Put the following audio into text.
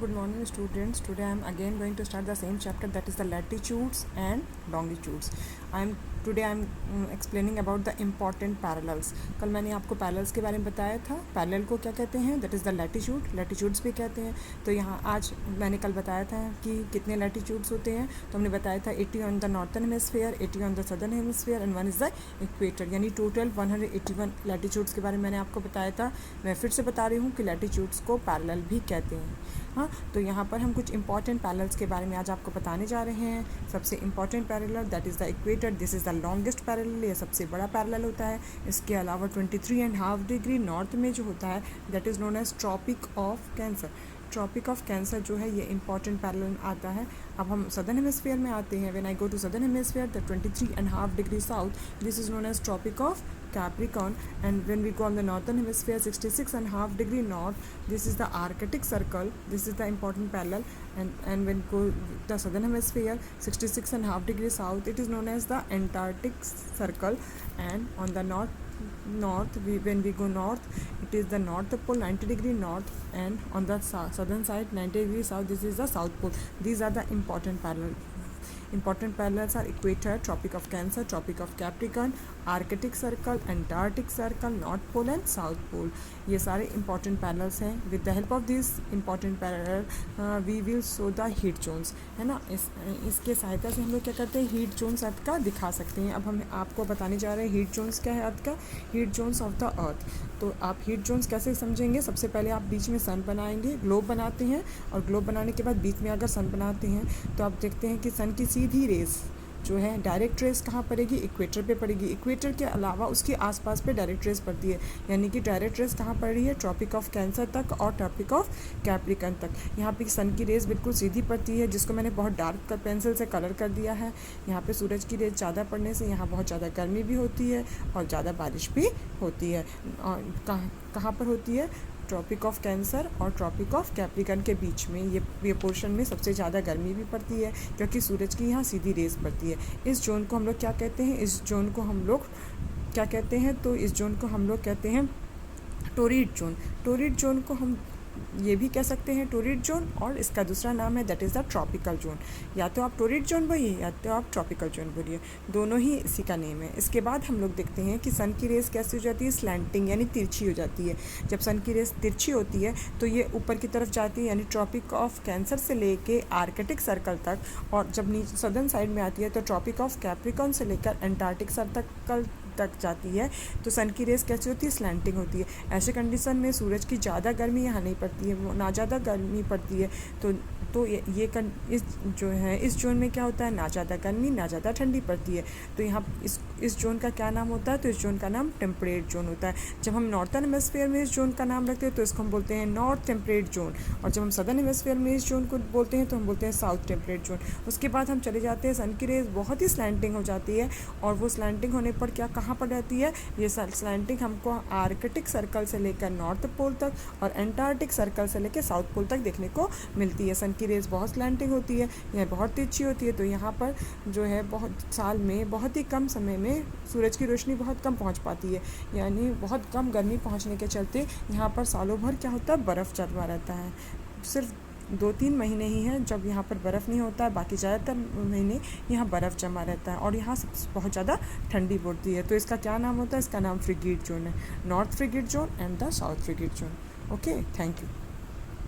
Good morning students. Today I am again going to start the same chapter, that is the latitudes and longitudes. Today I am explaining about the important parallels. कल मैंने आपको parallels के बारे में बताया था. Parallel को क्या कहते हैं? That is the latitude. Latitudes भी कहते हैं. तो यहाँ आज मैंने कल बताया था कि कितने लैटिट्यूड्स होते हैं. तो हमने बताया था 80 on the northern hemisphere, 80 on the southern hemisphere and 1 is the equator. यानी टोटल 181 लैटिट्यूड्स के बारे में मैंने आपको बताया था. मैं फिर से बता रही हूँ कि लैटिट्यूड्स को पैरेलल भी कहते हैं. हाँ, तो यहाँ पर हम कुछ इंपॉर्टेंट पैरेलल्स के बारे में आज आपको बताने जा रहे हैं. सबसे important parallel that is the equator. This is the longest parallel, ये सबसे बड़ा पैरेलल होता है. इसके अलावा 23.5 डिग्री नॉर्थ में जो होता है that is known as Tropic of Cancer. Tropic of Cancer जो है ये इंपॉर्टेंट पैरेलल आता है. अब हम सदर्न हेमिस्फीयर में आते हैं. When I go to southern hemisphere the 23.5 degree south, this is known as Tropic of Capricorn. And when we go on the northern hemisphere 66.5 degree north, this is the Arctic Circle. This is the important parallel. And when go the southern hemisphere 66.5 degree south, it is known as the Antarctic Circle. And on the when we go north, it is the North Pole 90 degree north, and on the southern side 90 degree south, this is the South Pole. These are the important parallels. Important parallels are equator, tropic of Cancer, tropic of Capricorn, Arctic Circle, Antarctic Circle, North Pole and South Pole. ये सारे important parallels हैं. With the help of these important parallel we will show the heat zones, है ना. इसके सहायता से हम लोग क्या करते हैं, हीट जोन्स अर्थ का दिखा सकते हैं. अब हम आपको बताने जा रहे हैं हीट जोन्स क्या है अर्थ का. Heat zones of the earth. तो आप हीट जोन्स कैसे समझेंगे? सबसे पहले आप बीच में सन बनाएंगे, ग्लोब बनाते हैं, और ग्लोब बनाने के बाद बीच में अगर सन बनाते हैं तो आप देखते हैं कि सन की सीधी रेस जो है डायरेक्ट रेस कहाँ पड़ेगी? इक्वेटर पे पड़ेगी. इक्वेटर के अलावा उसके आसपास पे डायरेक्ट रेस पड़ती है. यानी कि डायरेक्ट रेस कहाँ पड़ रही है? ट्रॉपिक ऑफ कैंसर तक और ट्रॉपिक ऑफ कैप्रिकन तक. यहाँ पे सन की रेस बिल्कुल सीधी पड़ती है, जिसको मैंने बहुत डार्क पेंसिल से कलर कर दिया है. यहाँ पे सूरज की रेस ज़्यादा पड़ने से यहाँ बहुत ज़्यादा गर्मी भी होती है और ज़्यादा बारिश भी होती है. और कहाँ पर होती है? ट्रॉपिक ऑफ कैंसर और ट्रॉपिक ऑफ कैप्रिकन के बीच में ये पोर्शन में सबसे ज़्यादा गर्मी भी पड़ती है, क्योंकि सूरज की यहाँ सीधी रेस पड़ती है. इस जोन को हम लोग क्या कहते हैं? इस जोन को हम लोग क्या कहते हैं? तो इस जोन को हम लोग कहते हैं टोरिड जोन. टोरिड जोन को हम ये भी कह सकते हैं टोरिड जोन, और इसका दूसरा नाम है that is the tropical zone. या तो आप टोरिड जोन बोलिए या तो आप ट्रॉपिकल जोन बोलिए, दोनों ही इसी का नेम है. इसके बाद हम लोग देखते हैं कि सन की रेस कैसी हो जाती है? स्लैंटिंग, यानी तिरछी हो जाती है. जब सन की रेस तिरछी होती है तो ये ऊपर की तरफ जाती है, यानी ट्रॉपिक ऑफ कैंसर से लेके आर्कटिक सर्कल तक, और जब नीचे सदर्न साइड में आती है तो ट्रॉपिक ऑफ कैप्रिकॉन से लेकर अंटार्कटिक सर्कल तक जाती है. तो सन की रेस कैसी होती है? स्लैंटिंग होती है. ऐसे कंडीशन में सूरज की ज़्यादा गर्मी यहाँ नहीं पड़ती है, वो ना ज़्यादा गर्मी पड़ती है. तो इस जो है इस जोन में क्या होता है? ना ज़्यादा गर्मी ना ज़्यादा ठंडी पड़ती है. तो यहाँ इस जोन का क्या नाम होता है? तो इस जोन का नाम टेम्परेट जोन होता है. जब हम नॉर्थन हेमिस्फीयर में इस जोन का नाम रखते हैं तो इसको हम बोलते हैं नॉर्थ टेम्परेट जोन, और जब हम सदर्न हेमिस्फीयर में इस जोन को बोलते हैं तो हम बोलते हैं साउथ टेम्परेट जोन. उसके बाद हम चले जाते हैं, सन की रेस बहुत ही स्लैंटिंग हो जाती है, और वो स्लैंटिंग होने पर क्या कहाँ पर रहती है? ये स्लैंटिंग हमको आर्कटिक सर्कल से लेकर नॉर्थ पोल तक और एंटार्कटिक सर्कल से लेकर साउथ पोल तक देखने को मिलती है. सन की रेस बहुत स्लैंटिंग होती है, यह बहुत तिरछी होती है. तो यहाँ पर जो है बहुत साल में बहुत ही कम समय में सूरज की रोशनी बहुत कम पहुँच पाती है, यानी बहुत कम गर्मी पहुँचने के चलते यहाँ पर सालों भर क्या होता है? बर्फ़ जमा रहता है. सिर्फ 2-3 महीने ही हैं जब यहाँ पर बर्फ़ नहीं होता है, बाकी ज़्यादातर महीने यहाँ बर्फ़ जमा रहता है, और यहाँ बहुत ज़्यादा ठंडी पड़ती है. तो इसका क्या नाम होता है? इसका नाम फ्रिगेट जोन है. North frigate zone and the south frigate zone. Okay, thank you.